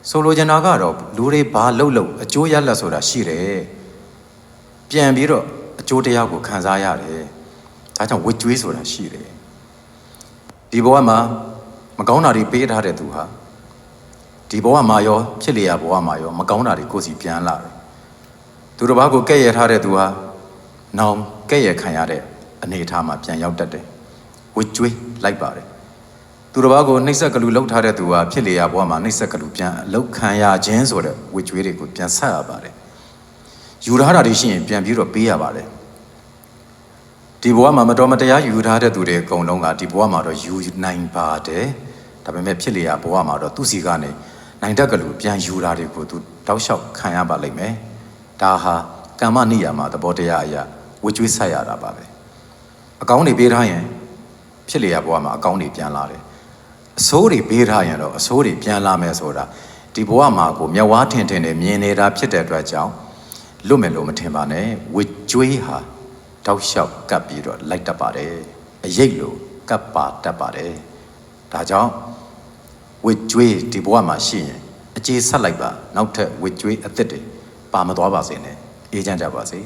ဆိုလိုချင်တာကတော့လူတွေဘာလှုပ်အကျိုးရလတ်ဆိုတာရှိတယ်ပြန်ပြီးတော့အကျိုးတရားကိုခံစားရတယ်ဒါကြောင့်ဝစ်ကြွေးဆိုတာရှိတယ်ဒီဘဝမှာမကောင်းတာတွေပေးထားတဲ့သူဟာဒီဘဝမှာရောဖြစ်လေရဘဝမှာရောမကောင်းတာတွေကိုယ်စီပြန်လာတယ်သူတစ်ပါးကိုကဲ့ရဲ့ထားတဲ့သူဟာနောင်ကဲ့ရဲ့ခံရတဲ့အနေအထားမှာပြန်ရောက်တတ်တယ်ဝစ်ကြွေးလိုက်ပါတယ်သူတစ်ပါးကိုနှိမ့်ဆက်ကလူလှုပ်ထားတဲ့သူဟာဖြစ်လေရဘဝမှာနှိမ့်ဆက်ကလူပြန်အလောက်ခံရခြင်းဆိုတဲ့ဝစ်ကြွေးတွေကိုပြန်ဆက်ရပါတယ်ယူထားတာတွေရှိရင်ပြန်ပြီးတော့ပေးရပါတယ်ဒီဘဝမှာမတော်မတရားယူထားတဲ့သူတွေအကုန်လုံးကဒီဘဝမှာတော့ယူနိုင်ပါတယ်ဒါပေမဲ့ဖြစ်လေရဘဝမှာတော့သူ့စီကနေနိုင်တက်ကလူပြန်ယူတာတွေကိုသူတောက်လျှောက်ခံရပါလိမ့်မယ်ဒါဟာကမ္မနိယာမသဘောတရားအရာဝစ်ကြွေးဆက်ရတာပါပဲအကောင်းတွေပေးထားရင်ဖြစ်လေရဘဝမှာအကောင်းတွေပြန်လာတယ်အဆိုးတွေပေးထားရင်တော့အဆိုးတွေပြန်လာမယ်ဆိုတာဒီဘဝမှာကိုမျက်ဝါးထင်ထင်နဲ့မြင်နေတာဖြစ်တဲ့အတွက်ကြောင့်လွတ်မယ်လို့မထင်ပါနဲ့ဝစ်ကြွေးဟာတောက်လျှောက်ကပ်ပြီးတော့လိုက်တတ်ပါတယ်အရိပ်လိုကပ်ပါတတ်ပါတယ်ဒါကြောင့်ဝစ်ကြွေးဒီဘဝမှာရှိရင်အခြေဆက်လိုက်ပါနောက်ထပ်ဝစ်ကြွေးအသစ်တွေပါမသွားပါစေနဲ့အေးချမ်းကြပါစေ